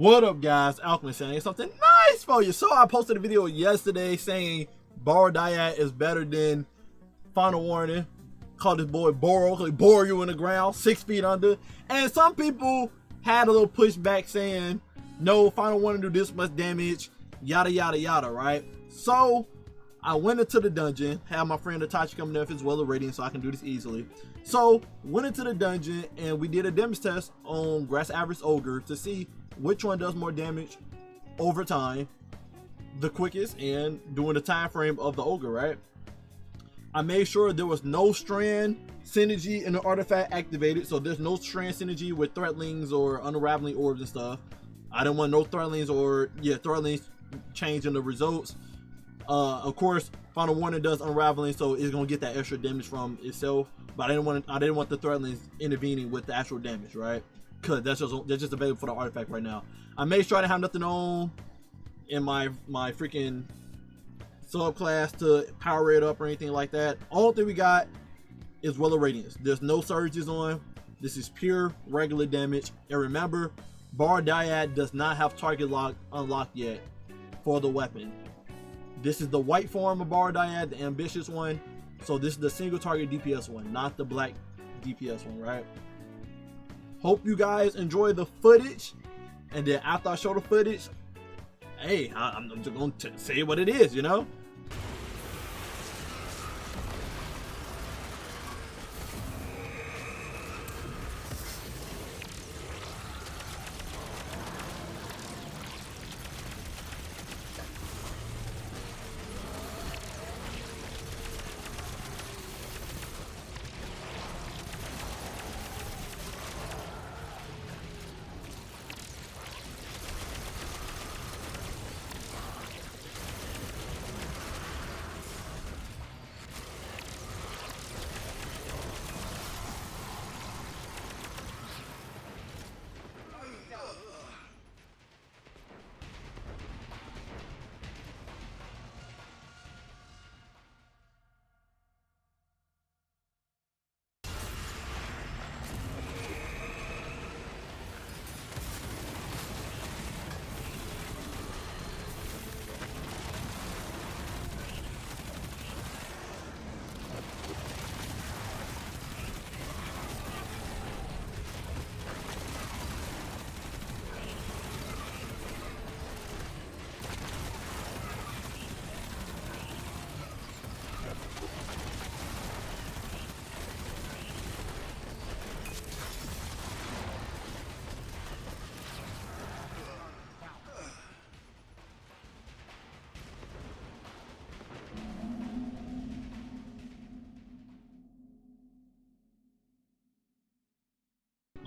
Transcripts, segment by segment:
What up, guys? Alchemist saying something nice for you. So I posted a video yesterday saying Barrow Dyad is better than Final Warning. Called this boy Barrow because he bore you in the ground 6 feet under. And some people had a little pushback saying, no, Final Warning do this much damage, yada yada yada, right? So I went into the dungeon, had my friend Itachi come there if it's well rating so I can do this easily. So went into the dungeon and we did a damage test on Grass Average Ogre to see which one does more damage over time the quickest and during the time frame of the ogre, right? I made sure there was no strand synergy in the artifact activated, so there's no strand synergy with threatlings or unraveling orbs and stuff. I didn't want no threatlings or threatlings changing the results. Of course Final Warning does unraveling, so it's gonna get that extra damage from itself, but I didn't want the threatlings intervening with the actual damage, right? Because that's just available for the artifact right now. I made sure I didn't have nothing on in my freaking subclass to power it up or anything like that. All thing we got is Will of Radiance. There's no surges on. This is pure regular damage. And remember, Barrow Dyad does not have target lock unlocked yet for the weapon. This is the white form of Barrow Dyad, the ambitious one. So this is the single target DPS one, not the black DPS one, right? Hope you guys enjoy the footage, and then after I show the footage, hey, I'm just going to say what it is, you know?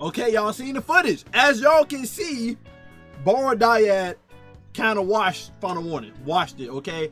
Okay, y'all seen the footage. As y'all can see, Barrow Dyad kind of washed Final Warning. Washed it, okay?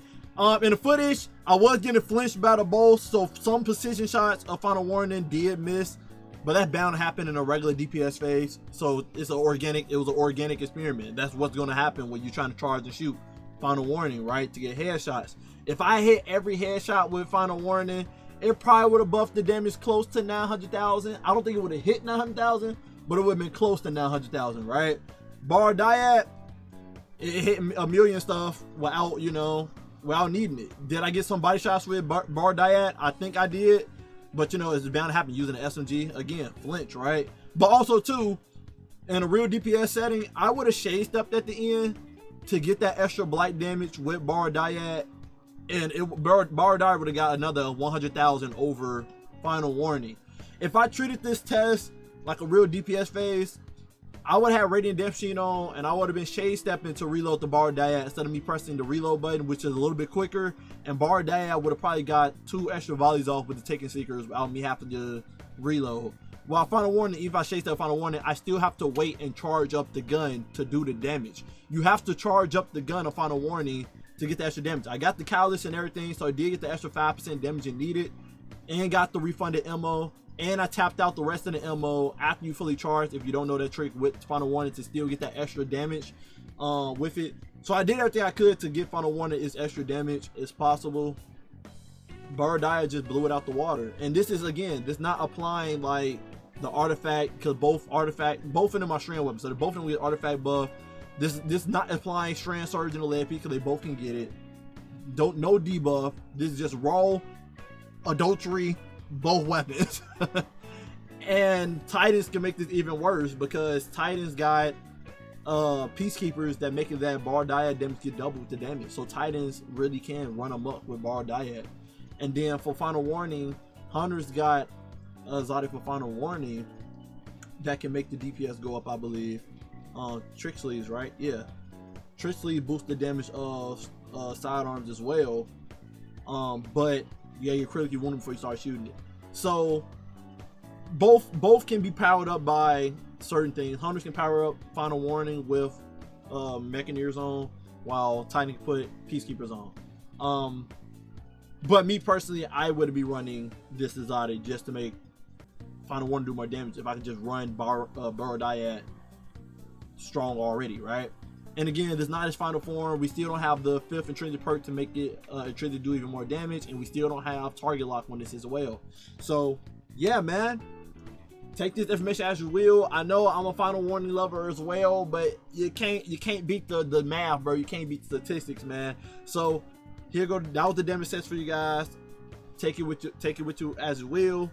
In the footage, I was getting flinched by the bow, so some precision shots of Final Warning did miss, but that's bound to happen in a regular DPS phase. So it was an organic experiment. That's what's gonna happen when you're trying to charge and shoot Final Warning, right? To get headshots. If I hit every headshot with Final Warning, it probably would have buffed the damage close to 900,000. I don't think it would have hit 900,000, but it would have been close to 900,000, right? Barrow Dyad, it hit a million stuff without, without needing it. Did I get some body shots with Barrow Dyad? I think I did, but it's bound to happen using an SMG. Again, flinch, right? But also too, in a real DPS setting, I would have shade stepped at the end to get that extra blight damage with Barrow Dyad. And Barrow Dyad would have got another 100,000 over Final Warning. If I treated this test like a real DPS phase, I would have Radiant Death Sheen on and I would have been shade stepping to reload the Barrow Dyad instead of me pressing the reload button, which is a little bit quicker. And Barrow Dyad would have probably got 2 extra volleys off with the Taken Seekers without me having to reload. While Final Warning, if I shade step Final Warning, I still have to wait and charge up the gun to do the damage. You have to charge up the gun of Final Warning to get the extra damage. I got the catalyst and everything, so I did get the extra 5% damage it needed and got the refunded ammo, and I tapped out the rest of the ammo after you fully charged, if you don't know that trick with Final Warning, to still get that extra damage with it. So I did everything I could to get Final Warning as extra damage as possible. Barrow Dyad just blew it out the water. And this is, again, this not applying like the artifact, because both of them are strand weapons, so they're both of them with artifact buff. This not applying strand surge and leg because they both can get it. No debuff. This is just raw adultery, both weapons. And Titans can make this even worse because Titans got peacekeepers that make it that Barrow Dyad damage get double with the damage. So Titans really can run them up with Barrow Dyad. And then for final warning, Hunter's got Exotic for final warning that can make the DPS go up, I believe. Trick sleeves, right? Yeah. Trick sleeves boost the damage of sidearms as well. But yeah, you're critically wounded before you start shooting it. So both can be powered up by certain things. Hunters can power up final warning with Mechaneers on, while Titan can put Peacekeepers on. But me personally, I would be running this exotic just to make final warning do more damage if I can just run Barrow Dyad strong already, right? And again, this is not his final form. We still don't have the 5th intrinsic perk to make it intrinsic do even more damage, and we still don't have target lock when this is well. So yeah, man, take this information as you will. I know I'm a final warning lover as well, but you can't beat the math, bro. You can't beat the statistics, man. So here go. That was the damage sets for you guys. Take it with you as you will.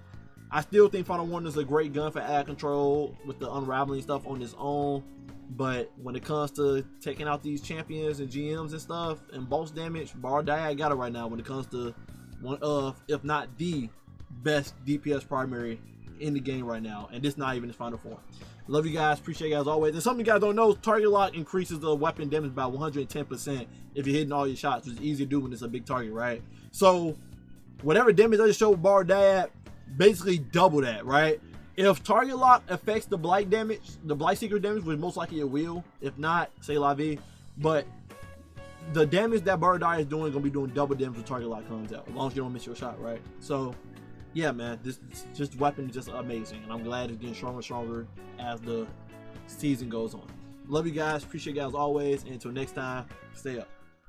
I still think final warning is a great gun for ad control with the unraveling stuff on its own. But when it comes to taking out these champions and GMs and stuff and boss damage, Barrow Dyad got it right now when it comes to one of, if not the best DPS primary in the game right now. And this not even his final form. Love you guys, appreciate you guys always. And something you guys don't know, target lock increases the weapon damage by 110% if you're hitting all your shots, which is easy to do when it's a big target, right? So whatever damage I just showed with Barrow Dyad, basically double that, right? If target lock affects the blight damage, the blight secret damage, which most likely it will. If not, say la vie. But the damage that Barrow Dyad is doing is gonna be doing double damage when target lock comes out, as long as you don't miss your shot, right? So yeah, man, this weapon is just amazing, and I'm glad it's getting stronger and stronger as the season goes on. Love you guys, appreciate you guys always, and until next time, stay up.